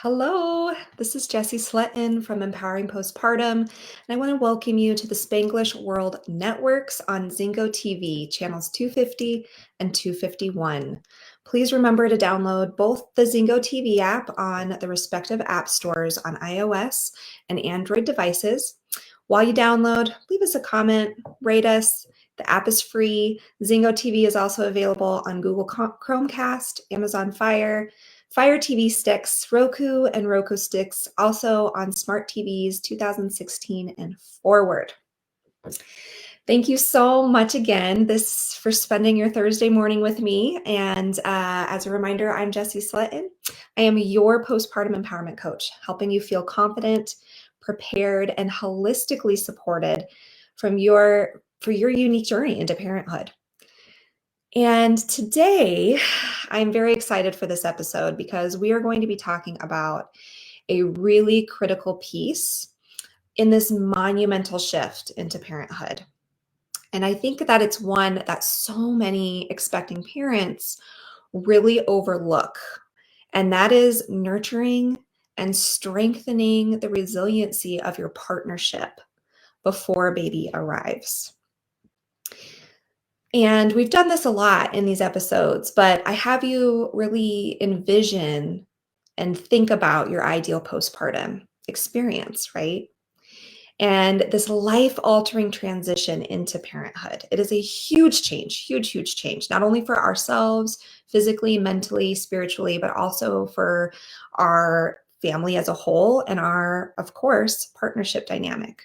Hello, this is Jessi Sletten from Empowering Postpartum, and I want to welcome you to the Spanglish World Networks on Zingo TV, channels 250 and 251. Please remember to download both the Zingo TV app on the respective app stores on iOS and Android devices. While you download, leave us a comment, rate us. The app is free. Zingo TV is also available on Google Chromecast, Amazon Fire TV sticks, Roku, and Roku sticks, also on smart TVs 2016 and forward. Thank you so much again for spending your Thursday morning with me. And as a reminder, I'm Jessi Sletten. I am your postpartum empowerment coach, helping you feel confident, prepared, and holistically supported for your unique journey into parenthood. And today, I'm very excited for this episode because we are going to be talking about a really critical piece in this monumental shift into parenthood. And I think that it's one that so many expecting parents really overlook, and that is nurturing and strengthening the resiliency of your partnership before a baby arrives. And we've done this a lot in these episodes, but I have you really envision and think about your ideal postpartum experience, right? And this life-altering transition into parenthood. It is a huge change, huge change, not only for ourselves, physically, mentally, spiritually, but also for our family as a whole and our, of course, partnership dynamic.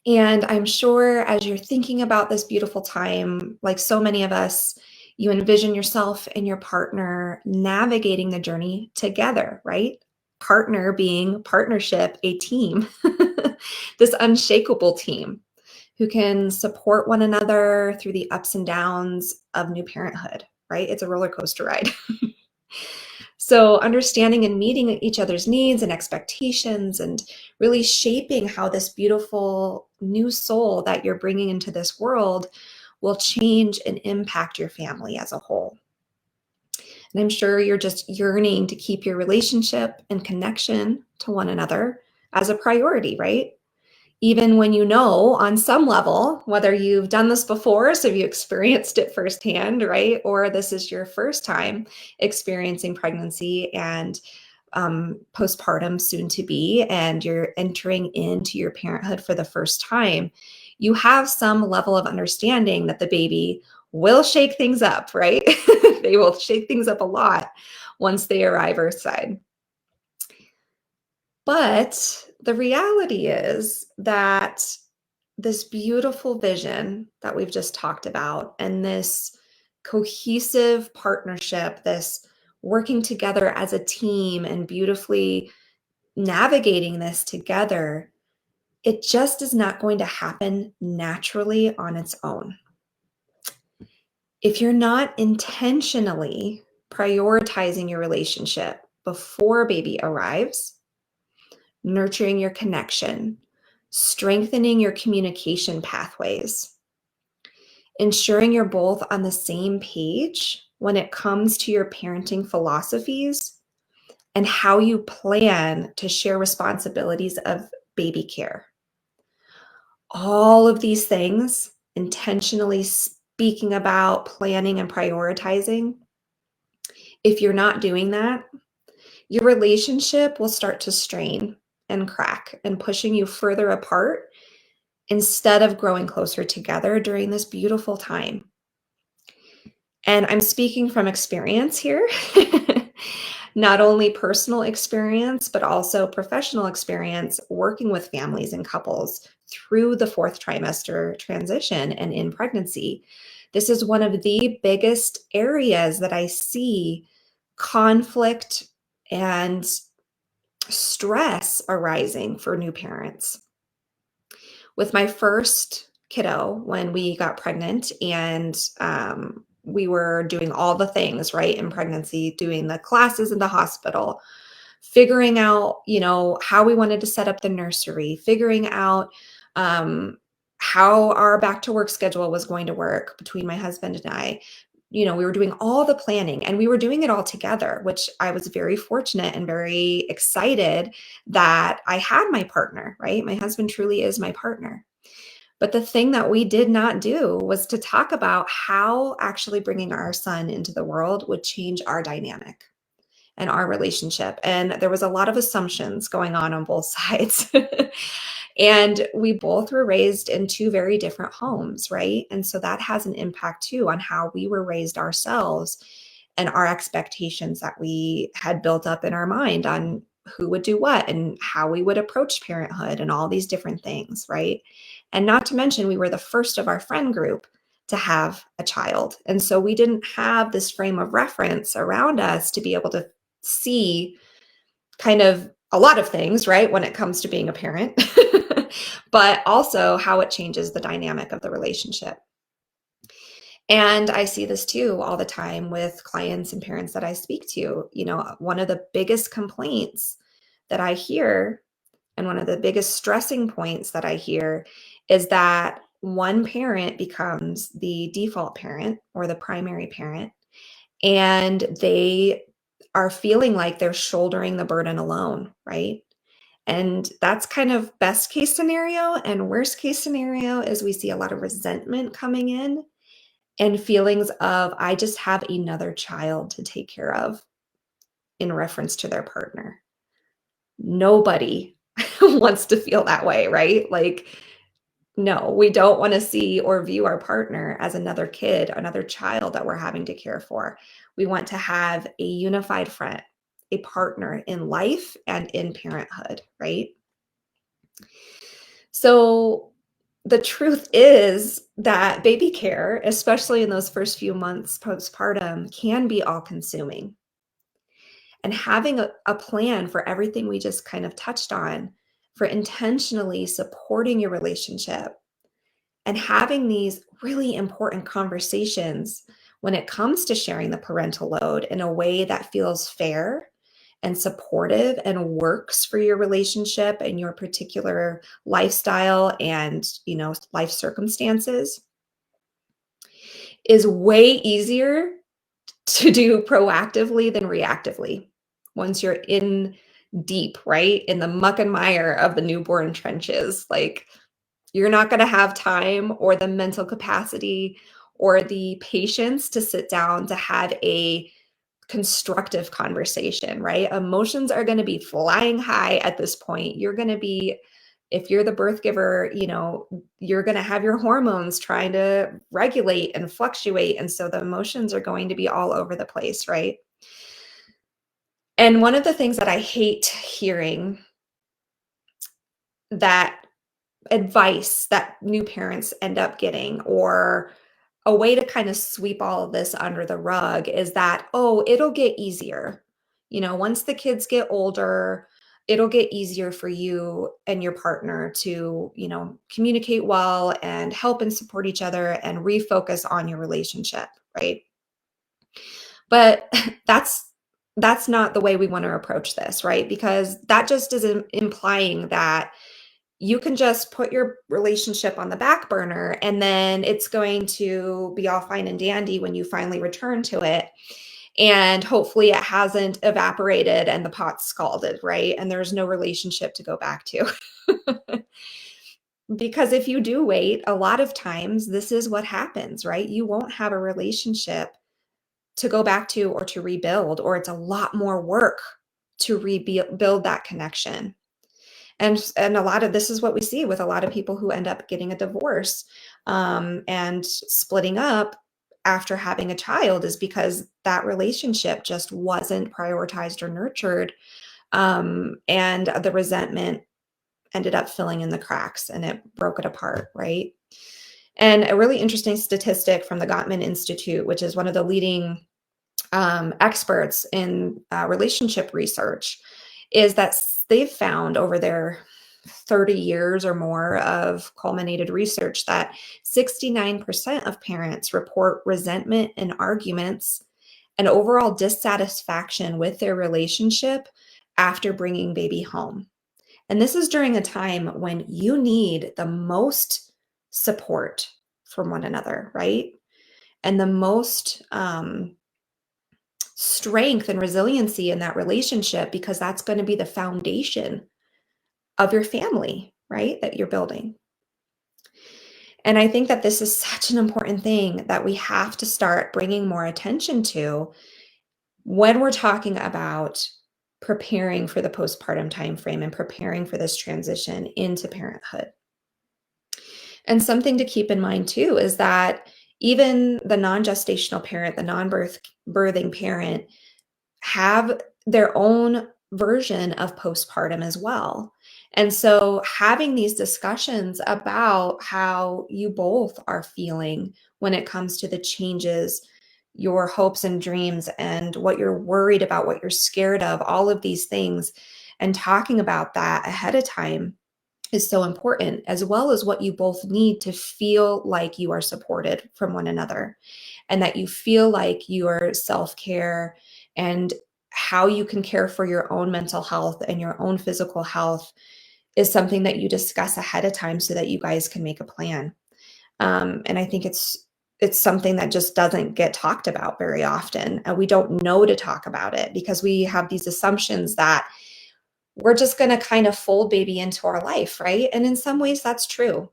And I'm sure as you're thinking about this beautiful time, like so many of us, you envision yourself and your partner navigating the journey together, right? Partner being partnership, a team, this unshakable team who can support one another through the ups and downs of new parenthood, right? It's a roller coaster ride. So understanding and meeting each other's needs and expectations and really shaping how this beautiful new soul that you're bringing into this world will change and impact your family as a whole. And I'm sure you're just yearning to keep your relationship and connection to one another as a priority, right? Even when you know on some level, whether you've done this before, so you experienced it firsthand, right? Or this is your first time experiencing pregnancy and postpartum soon to be, and you're entering into your parenthood for the first time, you have some level of understanding that the baby will shake things up, right? They will shake things up a lot once they arrive earthside. But the reality is that this beautiful vision that we've just talked about and this cohesive partnership, this working together as a team and beautifully navigating this together, it just is not going to happen naturally on its own. If you're not intentionally prioritizing your relationship before baby arrives, nurturing your connection, strengthening your communication pathways, ensuring you're both on the same page when it comes to your parenting philosophies and how you plan to share responsibilities of baby care. All of these things, intentionally speaking about, planning, and prioritizing, if you're not doing that, your relationship will start to strain and crack and pushing you further apart instead of growing closer together during this beautiful time. And I'm speaking from experience here, not only personal experience, but also professional experience working with families and couples through the fourth trimester transition and in pregnancy. This is one of the biggest areas that I see conflict and stress arising for new parents. With my first kiddo, when we got pregnant and we were doing all the things, right, in pregnancy, doing the classes in the hospital, figuring out, how we wanted to set up the nursery, figuring out how our back to work schedule was going to work between my husband and I, we were doing all the planning and we were doing it all together, which I was very fortunate and very excited that I had my partner, right? My husband truly is my partner. But the thing that we did not do was to talk about how actually bringing our son into the world would change our dynamic and our relationship. And there was a lot of assumptions going on both sides. And we both were raised in two very different homes, right? And so that has an impact too on how we were raised ourselves and our expectations that we had built up in our mind on who would do what and how we would approach parenthood and all these different things, right? And not to mention, we were the first of our friend group to have a child. And so we didn't have this frame of reference around us to be able to see kind of a lot of things, right, when it comes to being a parent, but also how it changes the dynamic of the relationship. And I see this too all the time with clients and parents that I speak to. One of the biggest complaints that I hear and one of the biggest stressing points that I hear is that one parent becomes the default parent or the primary parent, and they are feeling like they're shouldering the burden alone, right? And that's kind of best case scenario. And worst case scenario is we see a lot of resentment coming in and feelings of, I just have another child to take care of in reference to their partner. Nobody wants to feel that way, right? Like, no, we don't want to see or view our partner as another kid, another child that we're having to care for. We want to have a unified friend, a partner in life and in parenthood, right? So the truth is that baby care, especially in those first few months postpartum, can be all consuming. And having a plan for everything we just kind of touched on, for intentionally supporting your relationship and having these really important conversations when it comes to sharing the parental load in a way that feels fair and supportive and works for your relationship and your particular lifestyle and life circumstances is way easier to do proactively than reactively once you're in deep, right, in the muck and mire of the newborn trenches. Like, you're not going to have time or the mental capacity or the patience to sit down to have a constructive conversation, right? Emotions are going to be flying high at this point. You're going to be, if you're the birth giver, you're going to have your hormones trying to regulate and fluctuate. And so the emotions are going to be all over the place, right? And one of the things that I hate hearing, that advice that new parents end up getting, or a way to kind of sweep all of this under the rug, is that, oh, it'll get easier. Once the kids get older, it'll get easier for you and your partner to, communicate well and help and support each other and refocus on your relationship, right? But that's not the way we want to approach this, right? Because that just is implying that you can just put your relationship on the back burner and then it's going to be all fine and dandy when you finally return to it. And hopefully it hasn't evaporated and the pot's scalded, right? And there's no relationship to go back to. Because if you do wait, a lot of times this is what happens, right? You won't have a relationship to go back to or to rebuild, or it's a lot more work to rebuild that connection. And a lot of this is what we see with a lot of people who end up getting a divorce and splitting up after having a child, is because that relationship just wasn't prioritized or nurtured. And the resentment ended up filling in the cracks and it broke it apart, right? And a really interesting statistic from the Gottman Institute, which is one of the leading experts in relationship research, is that they've found over their 30 years or more of culminated research that 69% of parents report resentment and arguments and overall dissatisfaction with their relationship after bringing baby home. And this is during a time when you need the most support from one another, right? and the most strength and resiliency in that relationship, because that's going to be the foundation of your family, right? That you're building. And I think that this is such an important thing that we have to start bringing more attention to when we're talking about preparing for the postpartum timeframe and preparing for this transition into parenthood. And something to keep in mind too is that even the non-gestational parent, the non-birthing parent, have their own version of postpartum as well. And so having these discussions about how you both are feeling when it comes to the changes, your hopes and dreams, and what you're worried about, what you're scared of, all of these things, and talking about that ahead of time is so important, as well as what you both need to feel like you are supported from one another and that you feel like your self-care and how you can care for your own mental health and your own physical health is something that you discuss ahead of time so that you guys can make a plan. And I think it's something that just doesn't get talked about very often. And we don't know to talk about it because we have these assumptions that we're just going to kind of fold baby into our life, right? And in some ways, that's true.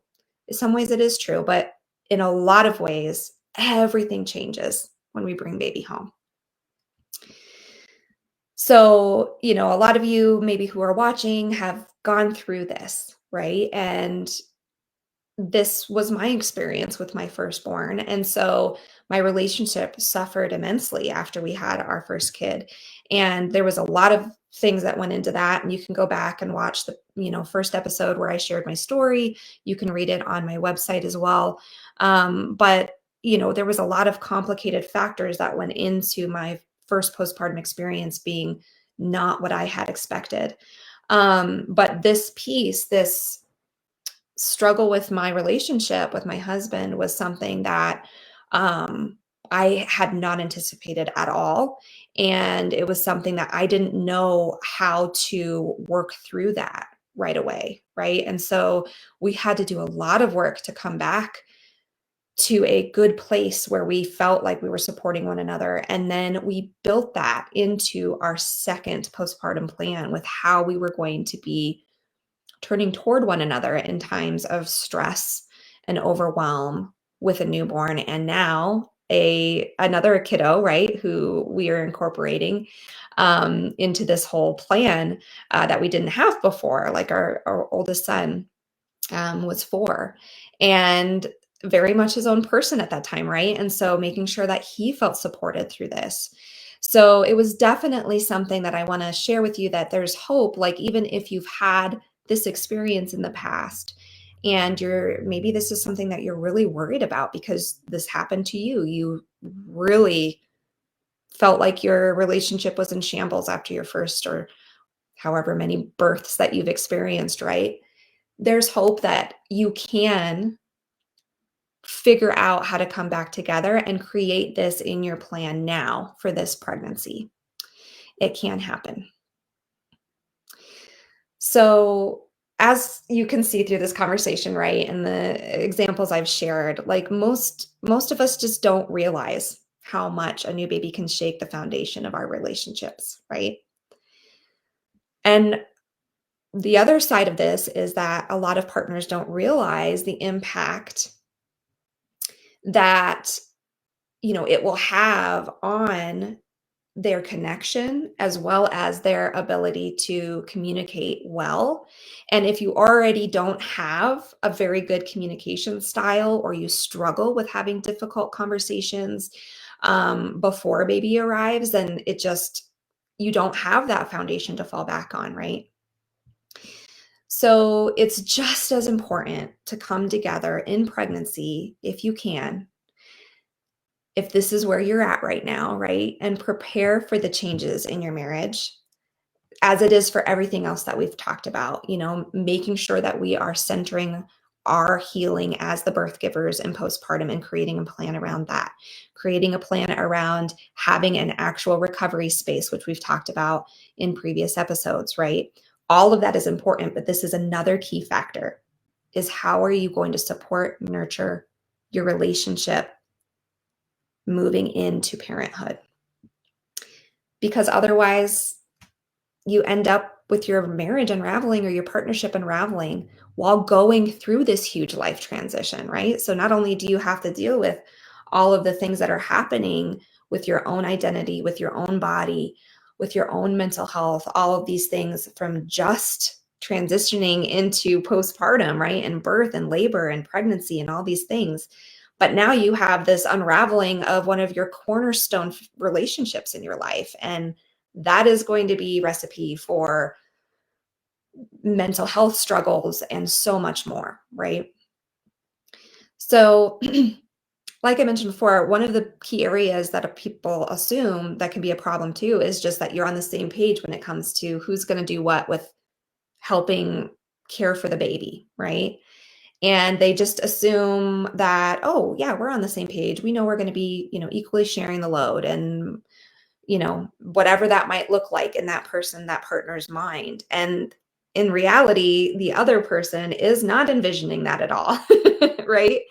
In some ways, it is true. But in a lot of ways, everything changes when we bring baby home. So, a lot of you maybe who are watching have gone through this, right? And this was my experience with my firstborn. And so my relationship suffered immensely after we had our first kid. And there was a lot of things that went into that. And you can go back and watch the, first episode where I shared my story. You can read it on my website as well. But, there was a lot of complicated factors that went into my first postpartum experience being not what I had expected. But this piece, this struggle with my relationship with my husband was something that um, I had not anticipated at all. And it was something that I didn't know how to work through that right away. Right. And so we had to do a lot of work to come back to a good place where we felt like we were supporting one another. And then we built that into our second postpartum plan with how we were going to be turning toward one another in times of stress and overwhelm with a newborn and now another kiddo, right, who we are incorporating into this whole plan that we didn't have before. Like our oldest son was 4 and very much his own person at that time, right? And so making sure that he felt supported through this. So it was definitely something that I want to share with you, that there's hope. Like, even if you've had this experience in the past and maybe this is something that you're really worried about because this happened to you, you really felt like your relationship was in shambles after your first or however many births that you've experienced, right? There's hope that you can figure out how to come back together and create this in your plan now for this pregnancy. It can happen. So, as you can see through this conversation, right, and the examples I've shared, like most of us just don't realize how much a new baby can shake the foundation of our relationships, right? And the other side of this is that a lot of partners don't realize the impact that it will have on their connection as well as their ability to communicate well. And if you already don't have a very good communication style or you struggle with having difficult conversations before a baby arrives, then you don't have that foundation to fall back on, right? So it's just as important to come together in pregnancy if you can, if this is where you're at right now, right? And prepare for the changes in your marriage as it is for everything else that we've talked about, making sure that we are centering our healing as the birth givers and postpartum and creating a plan around that, creating a plan around having an actual recovery space, which we've talked about in previous episodes, right? All of that is important, but this is another key factor is how are you going to support, nurture your relationship moving into parenthood. Because otherwise, you end up with your marriage unraveling or your partnership unraveling while going through this huge life transition, right? So not only do you have to deal with all of the things that are happening with your own identity, with your own body, with your own mental health, all of these things from just transitioning into postpartum, right? And birth and labor and pregnancy and all these things. But now you have this unraveling of one of your cornerstone relationships in your life. And that is going to be recipe for mental health struggles and so much more, right? So, like I mentioned before, one of the key areas that people assume that can be a problem too is just that you're on the same page when it comes to who's going to do what with helping care for the baby, right? And they just assume that, oh, yeah, we're on the same page. We know we're going to be, equally sharing the load and, whatever that might look like in that partner's mind. And in reality, the other person is not envisioning that at all, right?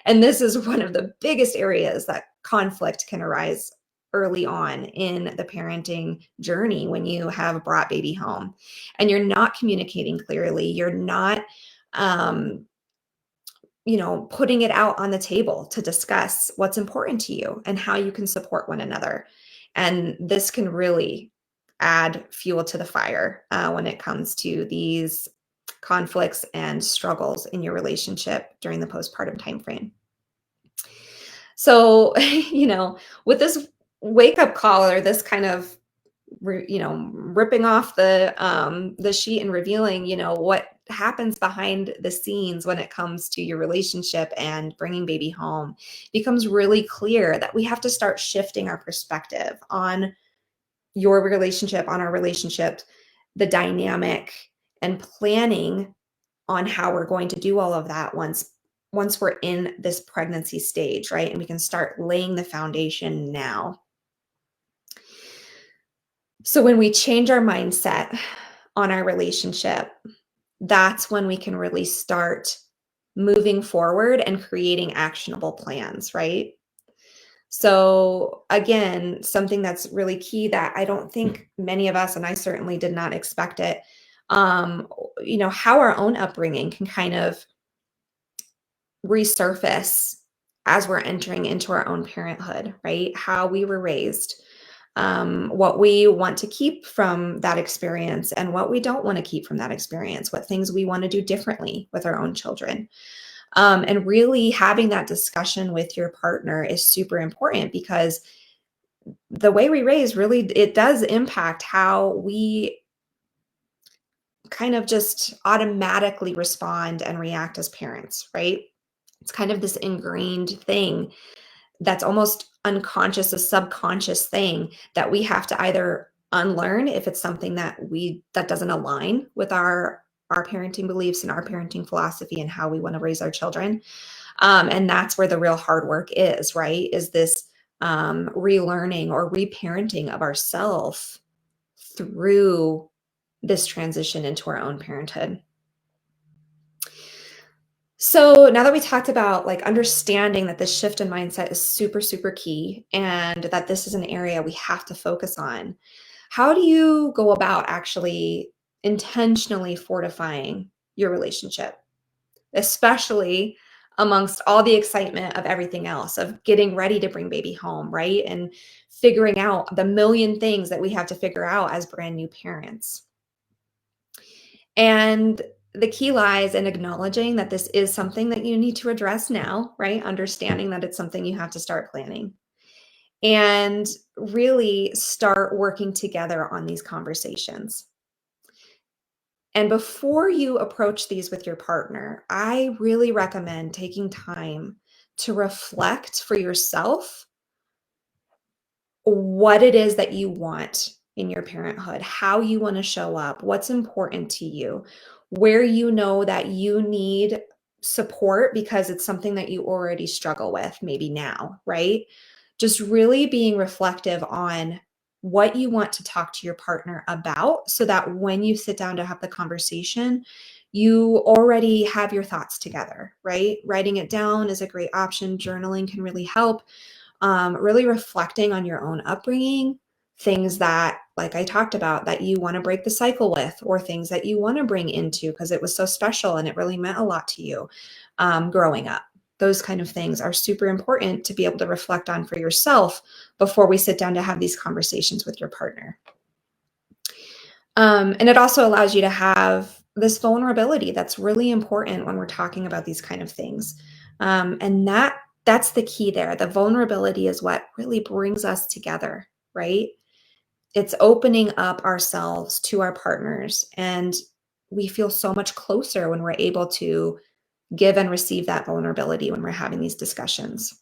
And this is one of the biggest areas that conflict can arise early on in the parenting journey when you have brought baby home and you're not communicating clearly. You're not, um, putting it out on the table to discuss what's important to you and how you can support one another. And this can really add fuel to the fire when it comes to these conflicts and struggles in your relationship during the postpartum timeframe. So, with this wake up call or this kind of ripping off the sheet and revealing, what happens behind the scenes when it comes to your relationship and bringing baby home, becomes really clear that we have to start shifting our perspective on your relationship, on our relationship, the dynamic, and planning on how we're going to do all of that once we're in this pregnancy stage, right? And we can start laying the foundation now. So when we change our mindset on our relationship, that's when we can really start moving forward and creating actionable plans, right? So again, something that's really key that I don't think many of us, and I certainly did not expect it, how our own upbringing can kind of resurface as we're entering into our own parenthood, right? How we were raised, what we want to keep from that experience and what we don't want to keep from that experience, what things we want to do differently with our own children. And really having that discussion with your partner is super important because the way we raise really, it does impact how we kind of just automatically respond and react as parents, right? It's kind of this ingrained thing that's almost unconscious, a subconscious thing that we have to either unlearn if it's something that doesn't align with our parenting beliefs and our parenting philosophy and how we want to raise our children. And that's where the real hard work is, right? Is this relearning or reparenting of ourselves through this transition into our own parenthood. So now that we talked about like understanding that this shift in mindset is super, super key and that this is an area we have to focus on, how do you go about actually intentionally fortifying your relationship, especially amongst all the excitement of everything else, of getting ready to bring baby home, right? And figuring out the million things that we have to figure out as brand new parents. And the key lies in acknowledging that this is something that you need to address now, right? Understanding that it's something you have to start planning and really start working together on these conversations. And before you approach these with your partner, I really recommend taking time to reflect for yourself what it is that you want in your parenthood, how you want to show up, what's important to you, where you know that you need support because it's something that you already struggle with, maybe now, right? Just really being reflective on what you want to talk to your partner about so that when you sit down to have the conversation, you already have your thoughts together, right? Writing it down is a great option. Journaling can really help. really reflecting on your own upbringing, things that, like I talked about, that you want to break the cycle with, or things that you want to bring into because it was so special and it really meant a lot to you growing up. Those kind of things are super important to be able to reflect on for yourself before we sit down to have these conversations with your partner. And it also allows you to have this vulnerability that's really important when we're talking about these kind of things. And that's the key there. The vulnerability is what really brings us together, right? It's opening up ourselves to our partners, and we feel so much closer when we're able to give and receive that vulnerability when we're having these discussions.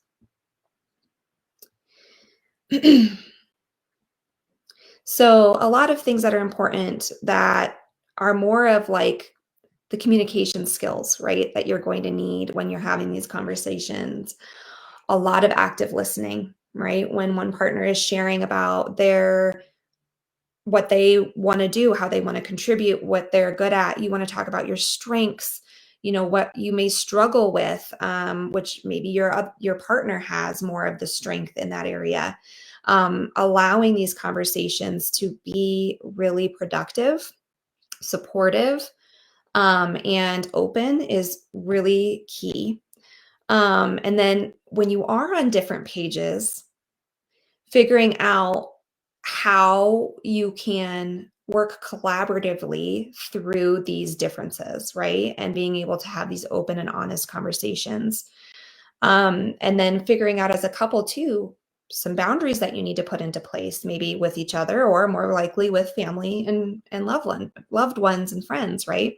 So, a lot of things that are important that are more of like the communication skills, right? That you're going to need when you're having these conversations. A lot of active listening, right? When one partner is sharing about what they want to do, how they want to contribute, what they're good at, you want to talk about your strengths, what you may struggle with, which maybe your partner has more of the strength in that area. Allowing these conversations to be really productive, supportive, and open is really key. And then when you are on different pages, figuring out how you can work collaboratively through these differences, right? And being able to have these open and honest conversations. And then figuring out as a couple too, some boundaries that you need to put into place, maybe with each other or more likely with family and loved ones and friends, right?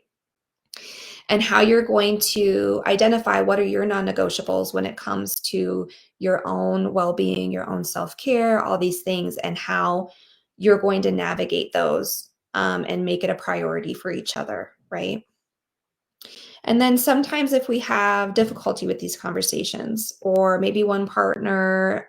And how you're going to identify what are your non-negotiables when it comes to your own well-being, your own self-care, all these things, and how you're going to navigate those and make it a priority for each other, right? And then sometimes if we have difficulty with these conversations, or maybe one partner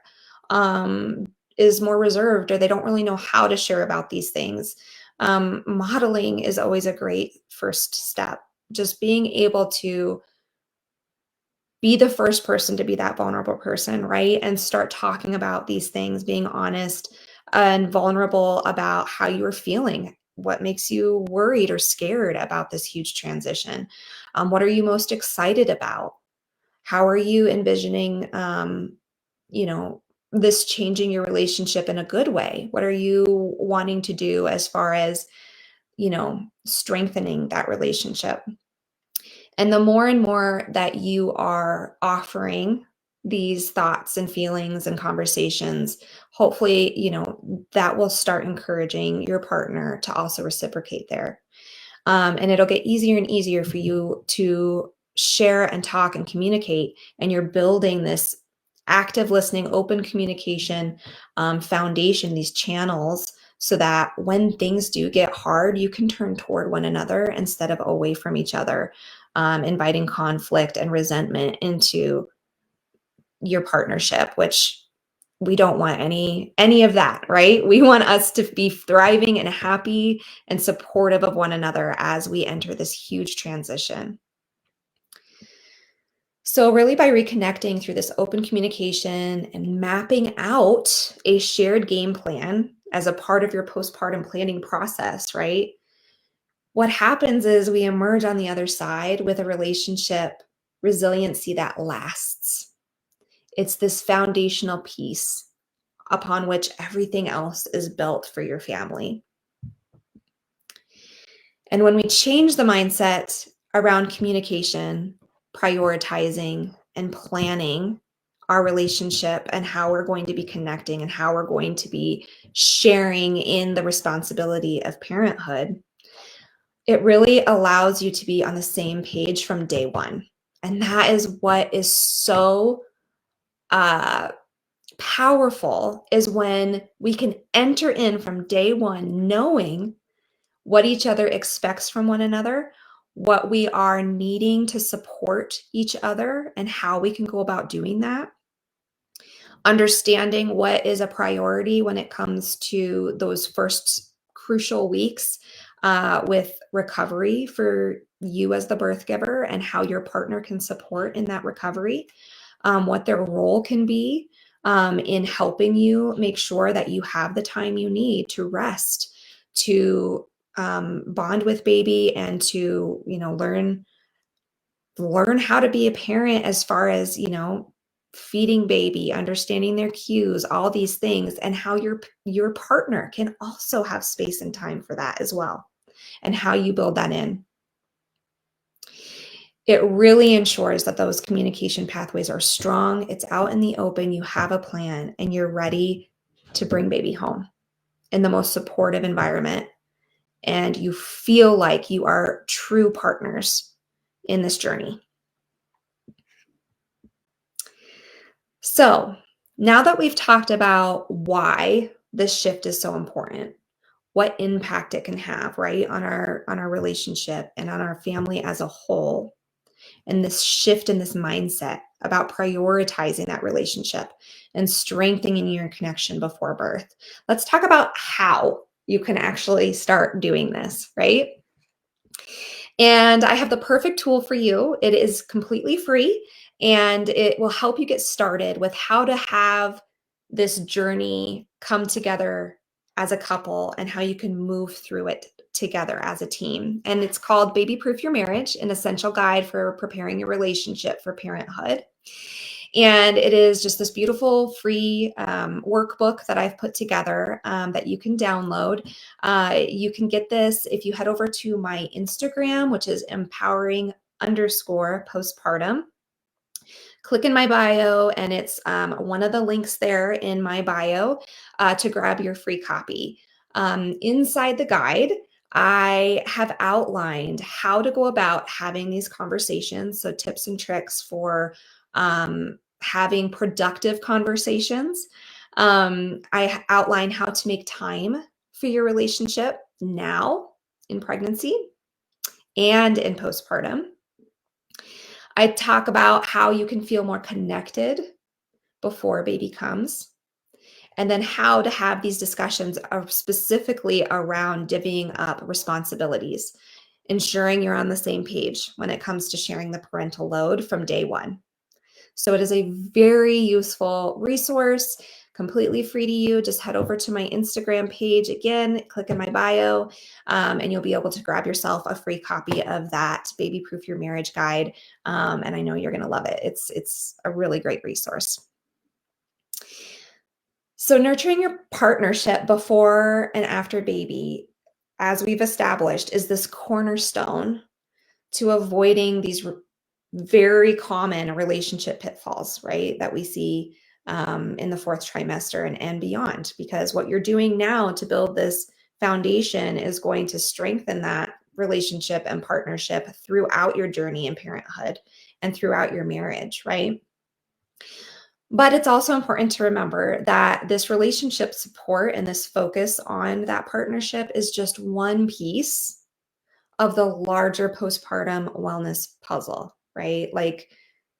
um, is more reserved or they don't really know how to share about these things, modeling is always a great first step. Just being able to be the first person to be that vulnerable person, right? And start talking about these things, being honest and vulnerable about how you are feeling. What makes you worried or scared about this huge transition? What are you most excited about? How are you envisioning, you know, this changing your relationship in a good way? What are you wanting to do as far as, strengthening that relationship? And the more and more that you are offering these thoughts and feelings and conversations, hopefully, that will start encouraging your partner to also reciprocate there. And it'll get easier and easier for you to share and talk and communicate. And you're building this active listening, open communication foundation, these channels, so that when things do get hard, you can turn toward one another instead of away from each other, inviting conflict and resentment into your partnership, which we don't want any of that, right? We want us to be thriving and happy and supportive of one another as we enter this huge transition. So really by reconnecting through this open communication and mapping out a shared game plan as a part of your postpartum planning process, right? What happens is we emerge on the other side with a relationship resiliency that lasts. It's this foundational piece upon which everything else is built for your family. And when we change the mindset around communication, prioritizing, and planning our relationship and how we're going to be connecting and how we're going to be sharing in the responsibility of parenthood, it really allows you to be on the same page from day one. And that is what is so uh, powerful, is when we can enter in from day one knowing what each other expects from one another, what we are needing to support each other, and how we can go about doing that. Understanding what is a priority when it comes to those first crucial weeks with recovery for you as the birth giver, and how your partner can support in that recovery, what their role can be, in helping you make sure that you have the time you need to rest, to bond with baby, and to, learn how to be a parent as far as, feeding baby, understanding their cues, all these things, and how your partner can also have space and time for that as well, and how you build that in. It really ensures that those communication pathways are strong, it's out in the open, you have a plan, and you're ready to bring baby home in the most supportive environment, and you feel like you are true partners in this journey. So, now that we've talked about why this shift is so important, what impact it can have, right, on our relationship and on our family as a whole, and this shift in this mindset about prioritizing that relationship and strengthening your connection before birth. Let's talk about how you can actually start doing this, right? And I have the perfect tool for you. It is completely free and it will help you get started with how to have this journey come together as a couple and how you can move through it together as a team. And it's called Baby Proof Your Marriage, an essential guide for preparing your relationship for parenthood. And it is just this beautiful free workbook that I've put together that you can download. You can get this if you head over to my Instagram, which is empowering_postpartum. Click in my bio, and it's one of the links there in my bio to grab your free copy. Inside the guide, I have outlined how to go about having these conversations. So, tips and tricks for having productive conversations. I outline how to make time for your relationship now in pregnancy and in postpartum. I talk about how you can feel more connected before baby comes, and then how to have these discussions are specifically around divvying up responsibilities, ensuring you're on the same page when it comes to sharing the parental load from day one. So it is a very useful resource, completely free to you. Just head over to my Instagram page again, click in my bio, and you'll be able to grab yourself a free copy of that Baby Proof Your Marriage guide. And I know you're going to love it. It's a really great resource. So nurturing your partnership before and after baby, as we've established, is this cornerstone to avoiding these very common relationship pitfalls, right? That we see in the fourth trimester and beyond, because what you're doing now to build this foundation is going to strengthen that relationship and partnership throughout your journey in parenthood and throughout your marriage, right? But it's also important to remember that this relationship support and this focus on that partnership is just one piece of the larger postpartum wellness puzzle, right? Like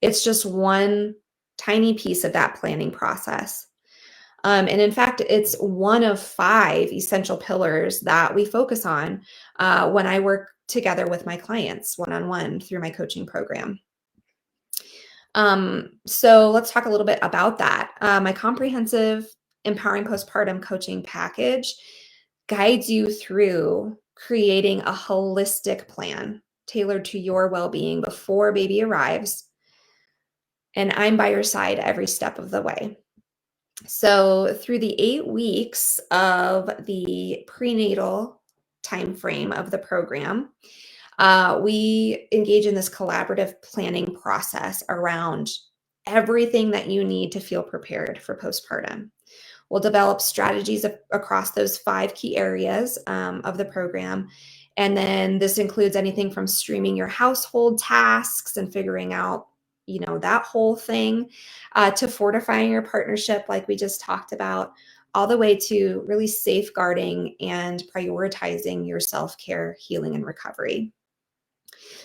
it's just one tiny piece of that planning process. And in fact, it's one of 5 essential pillars that we focus on when I work together with my clients one-on-one through my coaching program. So let's talk a little bit about that. My comprehensive empowering postpartum coaching package guides you through creating a holistic plan tailored to your well-being before baby arrives. And I'm by your side every step of the way. So through the 8 weeks of the prenatal time frame of the program, we engage in this collaborative planning process around everything that you need to feel prepared for postpartum. We'll develop strategies across those 5 key areas of the program. And then this includes anything from streaming your household tasks and figuring out, that whole thing, to fortifying your partnership, like we just talked about, all the way to really safeguarding and prioritizing your self-care, healing, and recovery.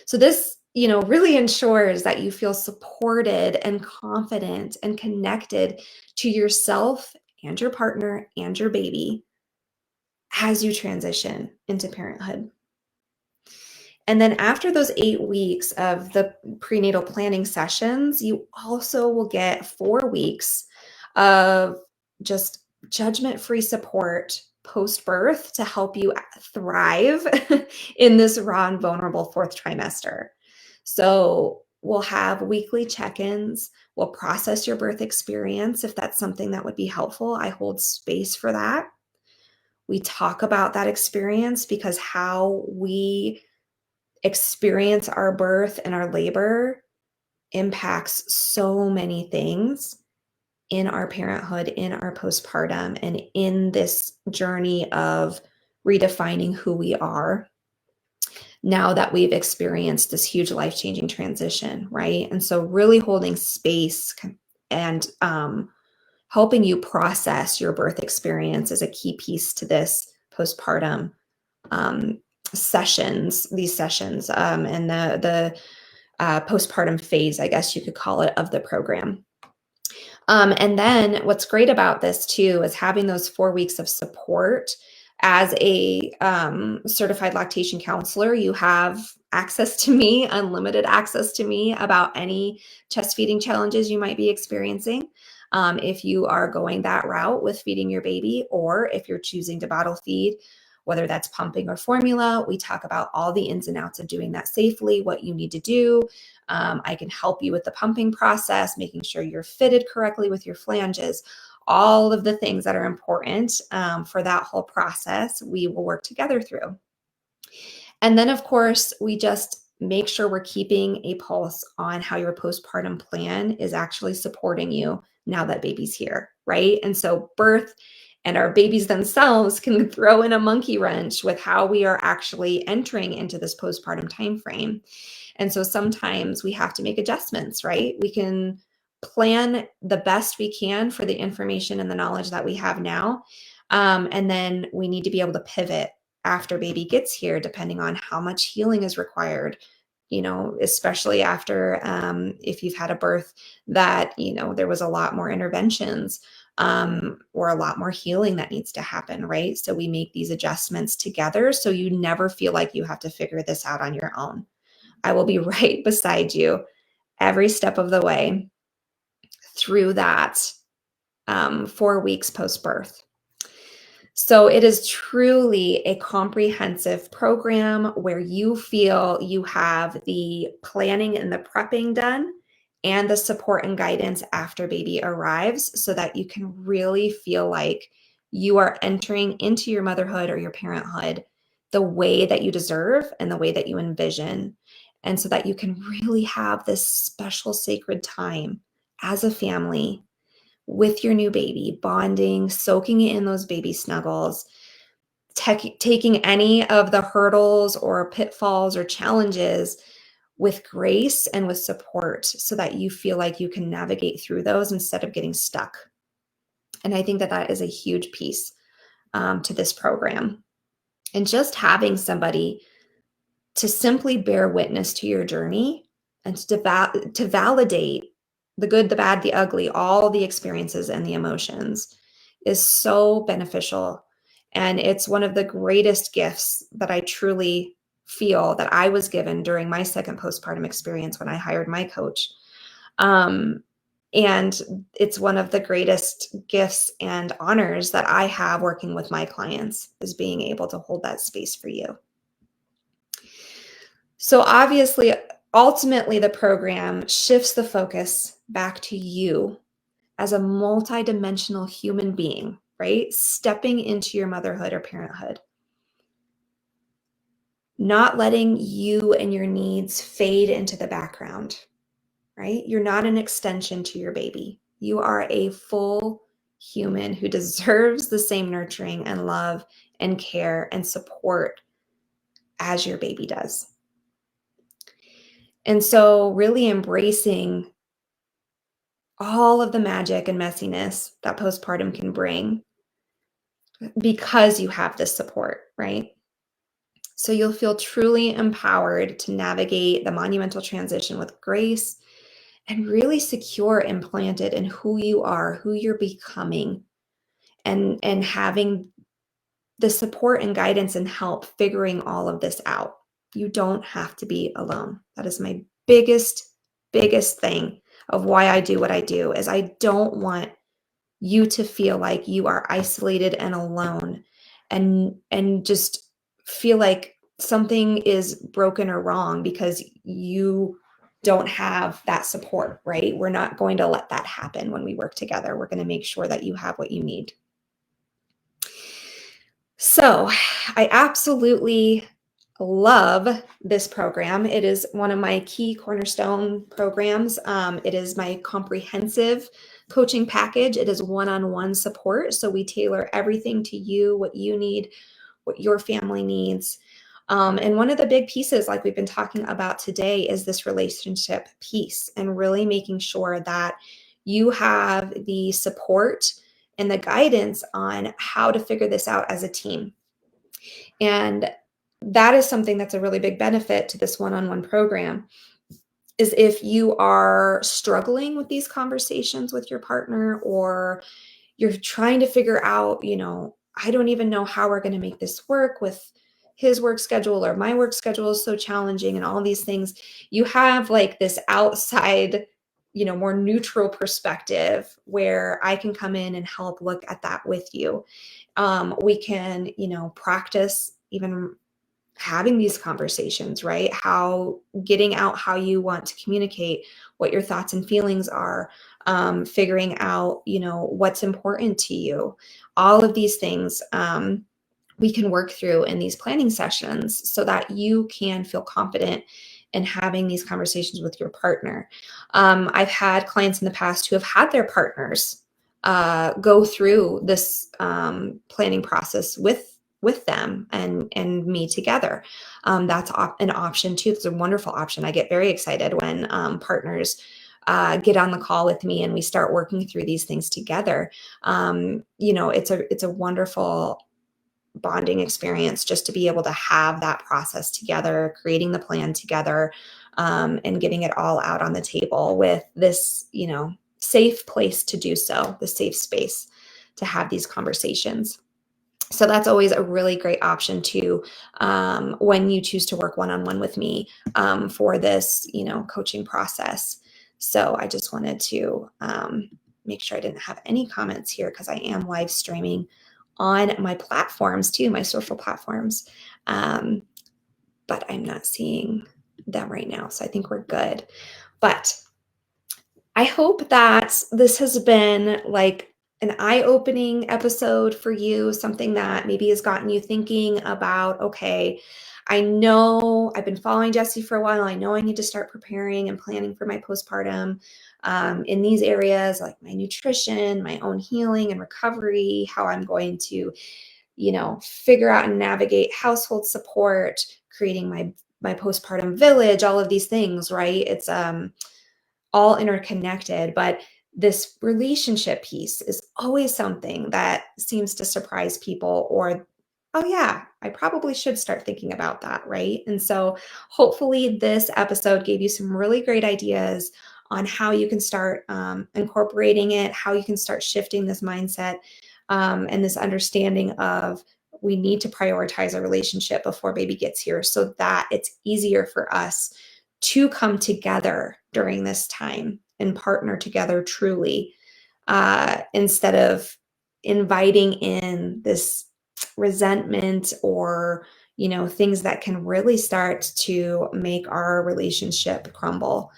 So this, really ensures that you feel supported and confident and connected to yourself and your partner and your baby as you transition into parenthood. And then after those 8 weeks of the prenatal planning sessions, you also will get 4 weeks of just judgment-free support post-birth to help you thrive in this raw and vulnerable fourth trimester. So we'll have weekly check-ins. We'll process your birth experience if that's something that would be helpful. I hold space for that. We talk about that experience because how we experience our birth and our labor impacts so many things in our parenthood, in our postpartum, and in this journey of redefining who we are now that we've experienced this huge life-changing transition, right? And so really holding space and helping you process your birth experience is a key piece to this postpartum um, these sessions, and the postpartum phase, I guess you could call it, of the program. And then what's great about this too is having those 4 weeks of support. As a certified lactation counselor, you have access to me, unlimited access to me about any chest feeding challenges you might be experiencing. If you are going that route with feeding your baby, or if you're choosing to bottle feed, whether that's pumping or formula, we talk about all the ins and outs of doing that safely, what you need to do. I can help you with the pumping process, making sure you're fitted correctly with your flanges, all of the things that are important for that whole process, we will work together through. And then, of course, we just make sure we're keeping a pulse on how your postpartum plan is actually supporting you now that baby's here, right? And so birth and our babies themselves can throw in a monkey wrench with how we are actually entering into this postpartum timeframe. And so sometimes we have to make adjustments, right? We can plan the best we can for the information and the knowledge that we have now. And then we need to be able to pivot after baby gets here, depending on how much healing is required, especially after if you've had a birth that, there was a lot more interventions or a lot more healing that needs to happen, right? So we make these adjustments together so you never feel like you have to figure this out on your own. I will be right beside you every step of the way through that 4 weeks post-birth. So it is truly a comprehensive program where you feel you have the planning and the prepping done and the support and guidance after baby arrives so that you can really feel like you are entering into your motherhood or your parenthood the way that you deserve and the way that you envision. And so that you can really have this special sacred time as a family with your new baby, bonding, soaking in those baby snuggles, taking any of the hurdles or pitfalls or challenges with grace and with support so that you feel like you can navigate through those instead of getting stuck. And I think that that is a huge piece to this program. And just having somebody to simply bear witness to your journey and to validate the good, the bad, the ugly, all the experiences and the emotions is so beneficial. And it's one of the greatest gifts that I truly feel that I was given during my second postpartum experience when I hired my coach. And it's one of the greatest gifts and honors that I have working with my clients is being able to hold that space for you. So obviously, ultimately, the program shifts the focus back to you as a multidimensional human being, right? Stepping into your motherhood or parenthood. Not letting you and your needs fade into the background, right? You're not an extension to your baby. You are a full human who deserves the same nurturing and love and care and support as your baby does. And so really embracing all of the magic and messiness that postpartum can bring because you have this support, right? So you'll feel truly empowered to navigate the monumental transition with grace and really secure and planted in who you are, who you're becoming, and having the support and guidance and help figuring all of this out. You don't have to be alone. That is my biggest thing of why I do what I do is I don't want you to feel like you are isolated and alone, and just feel like something is broken or wrong because you don't have that support, right? We're not going to let that happen when we work together. We're going to make sure that you have what you need. So I absolutely love this program. It is one of my key cornerstone programs. It is my comprehensive coaching package. It is one-on-one support. So we tailor everything to you, what you need, what your family needs. And one of the big pieces, like we've been talking about today, is this relationship piece, and really making sure that you have the support and the guidance on how to figure this out as a team. And that is something that's a really big benefit to this one-on-one program, is if you are struggling with these conversations with your partner, or you're trying to figure out, I don't even know how we're going to make this work with his work schedule, or my work schedule is so challenging, and all these things. You have like this outside, more neutral perspective where I can come in and help look at that with you. We can, practice even having these conversations, right? How getting out how you want to communicate, what your thoughts and feelings are, figuring out, what's important to you. All of these things we can work through in these planning sessions so that you can feel confident in having these conversations with your partner. I've had clients in the past who have had their partners go through this planning process with them and me together. That's an option too. It's a wonderful option. I get very excited when partners get on the call with me and we start working through these things together. It's a wonderful bonding experience just to be able to have that process together, creating the plan together, and getting it all out on the table with this, safe place to do so, the safe space to have these conversations. So that's always a really great option too, when you choose to work one-on-one with me for this, coaching process. So I just wanted to make sure I didn't have any comments here, because I am live streaming on my platforms too, my social platforms. But I'm not seeing them right now. So I think we're good. But I hope that this has been like an eye-opening episode for you, something that maybe has gotten you thinking about, okay, I know I've been following Jessi for a while. I know I need to start preparing and planning for my postpartum in these areas, like my nutrition, my own healing and recovery, how I'm going to, figure out and navigate household support, creating my postpartum village, all of these things, right? It's all interconnected, but this relationship piece is always something that seems to surprise people, or, oh yeah, I probably should start thinking about that, right? And so hopefully this episode gave you some really great ideas on how you can start incorporating it, how you can start shifting this mindset, and this understanding of, we need to prioritize a relationship before baby gets here, so that it's easier for us to come together during this time and partner together truly, instead of inviting in this resentment, or things that can really start to make our relationship crumble,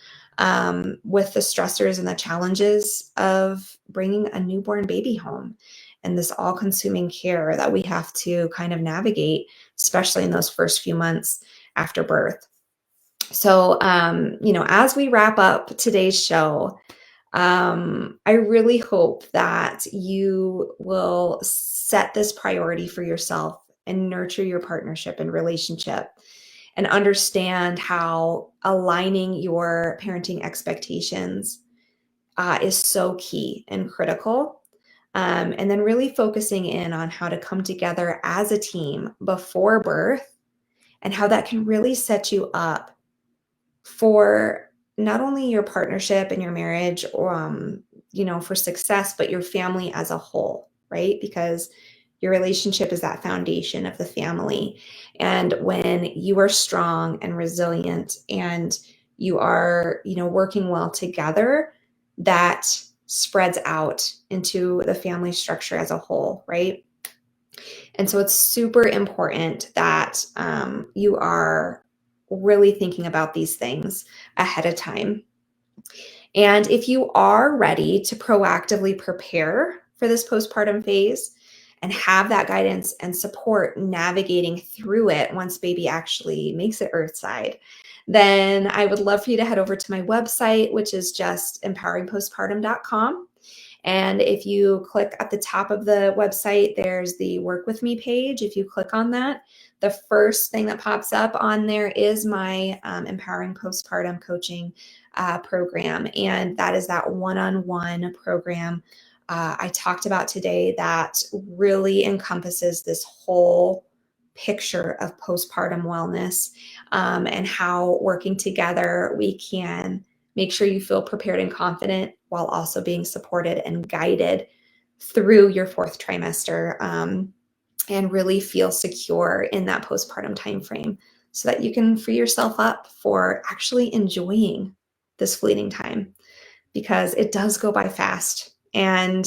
with the stressors and the challenges of bringing a newborn baby home, and this all-consuming care that we have to kind of navigate, especially in those first few months after birth. So, as we wrap up today's show, I really hope that you will set this priority for yourself and nurture your partnership and relationship, and understand how aligning your parenting expectations is so key and critical. And then really focusing in on how to come together as a team before birth, and how that can really set you up for not only your partnership and your marriage, for success, but your family as a whole, right? Because your relationship is that foundation of the family. And when you are strong and resilient, and you are, working well together, that spreads out into the family structure as a whole, right? And so it's super important that you are really thinking about these things ahead of time. And if you are ready to proactively prepare for this postpartum phase and have that guidance and support navigating through it once baby actually makes it earthside, then I would love for you to head over to my website, which is just empoweringpostpartum.com. And if you click at the top of the website, there's the Work With Me page. If you click on that, the first thing that pops up on there is my Empowering Postpartum Coaching program. And that is that one-on-one program I talked about today that really encompasses this whole picture of postpartum wellness, and how working together we can make sure you feel prepared and confident while also being supported and guided through your fourth trimester, and really feel secure in that postpartum timeframe so that you can free yourself up for actually enjoying this fleeting time, because it does go by fast. And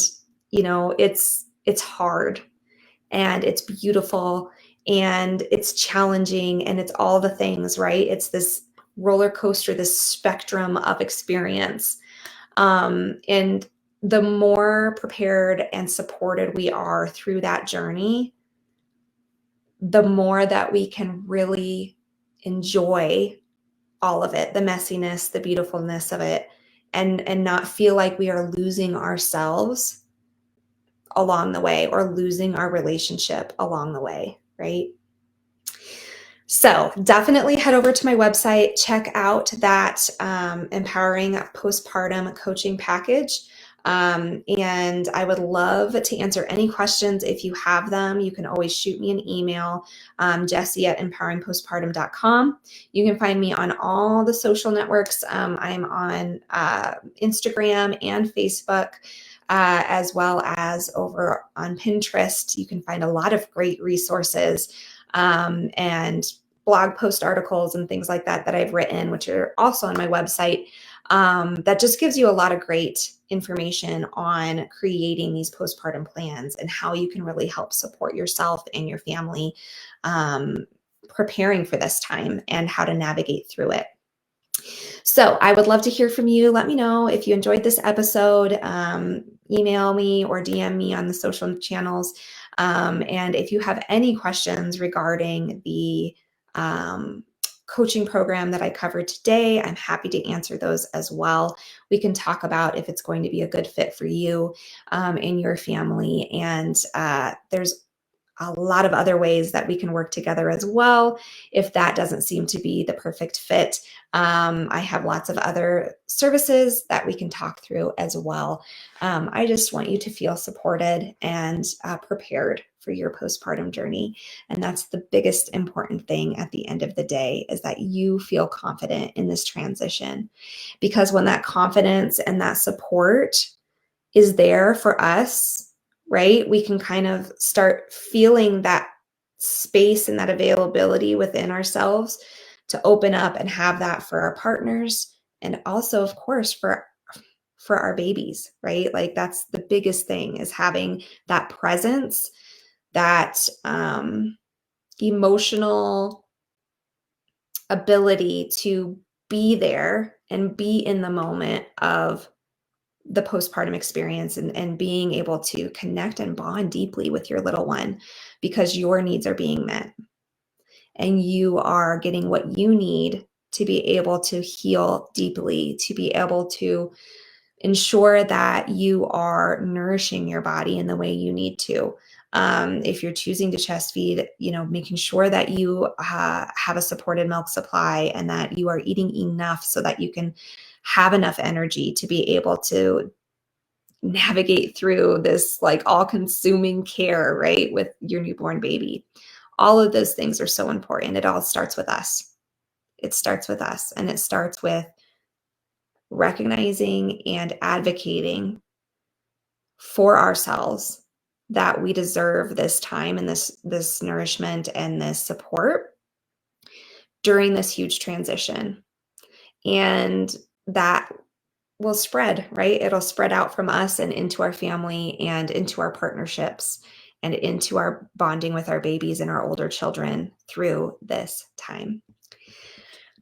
it's hard, and it's beautiful, and it's challenging, and it's all the things, right? It's this roller coaster, this spectrum of experience. And the more prepared and supported we are through that journey, the more that we can really enjoy all of it, the messiness, the beautifulness of it, and not feel like we are losing ourselves along the way or losing our relationship along the way, right? So definitely head over to my website, check out that Empowering Postpartum Coaching package. And I would love to answer any questions if you have them. You can always shoot me an email, Jessi@empoweringpostpartum.com. You can find me on all the social networks. I'm on Instagram and Facebook, as well as over on Pinterest. You can find a lot of great resources, and blog post articles and things like that I've written, which are also on my website, that just gives you a lot of great information on creating these postpartum plans and how you can really help support yourself and your family, preparing for this time and how to navigate through it. So I would love to hear from you. Let me know if you enjoyed this episode. Email me or DM me on the social channels. And if you have any questions regarding the coaching program that I covered today, I'm happy to answer those as well. We can talk about if it's going to be a good fit for you and your family. And there's a lot of other ways that we can work together as well if that doesn't seem to be the perfect fit. I have lots of other services that we can talk through as well. I just want you to feel supported and prepared for your postpartum journey. And that's the biggest important thing at the end of the day, is that you feel confident in this transition. Because when that confidence and that support is there for us, right, we can kind of start feeling that space and that availability within ourselves to open up and have that for our partners, and also, of course, for our babies, right? Like that's the biggest thing, is having that presence, that emotional ability to be there and be in the moment of the postpartum experience, and being able to connect and bond deeply with your little one, because your needs are being met and you are getting what you need to be able to heal deeply, to be able to ensure that you are nourishing your body in the way you need to. If you're choosing to chest feed, making sure that you have a supported milk supply and that you are eating enough so that you can have enough energy to be able to navigate through this like all-consuming care, right, with your newborn baby. All of those things are so important. It all starts with us. It starts with us, and it starts with recognizing and advocating for ourselves that we deserve this time and this nourishment and this support during this huge transition. And that will spread, right? It'll spread out from us and into our family and into our partnerships and into our bonding with our babies and our older children through this time.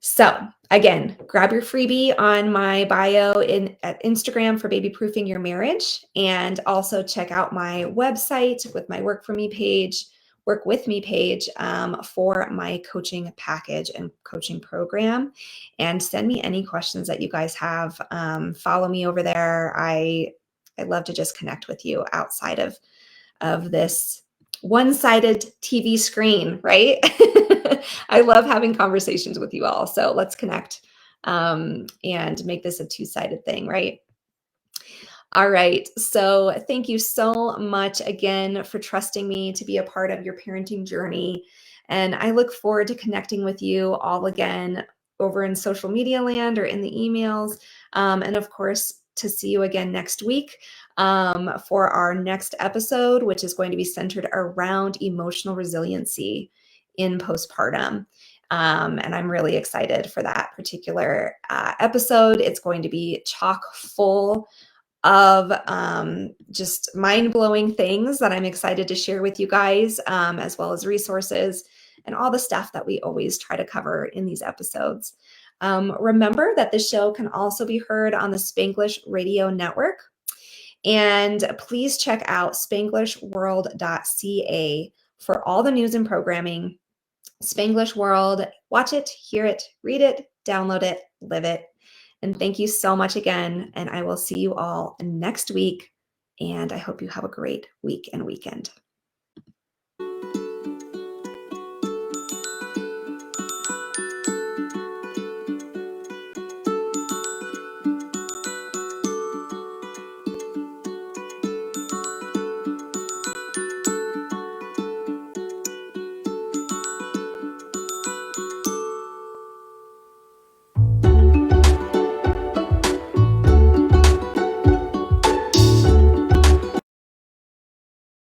So again, grab your freebie on my bio at Instagram for baby proofing your marriage, and also check out my website with my work with me page for my coaching package and coaching program. And send me any questions that you guys have. Follow me over there. I love to just connect with you outside of this one-sided TV screen, right? I love having conversations with you all. So let's connect and make this a two-sided thing, right? All right. So thank you so much again for trusting me to be a part of your parenting journey. And I look forward to connecting with you all again over in social media land or in the emails. And of course, to see you again next week for our next episode, which is going to be centered around emotional resiliency in postpartum. And I'm really excited for that particular episode. It's going to be chock full of just mind-blowing things that I'm excited to share with you guys, as well as resources and all the stuff that we always try to cover in these episodes. Remember that the show can also be heard on the Spanglish Radio Network. And please check out spanglishworld.ca for all the news and programming. Spanglish World, watch it, hear it, read it, download it, live it. And thank you so much again. And I will see you all next week. And I hope you have a great week and weekend.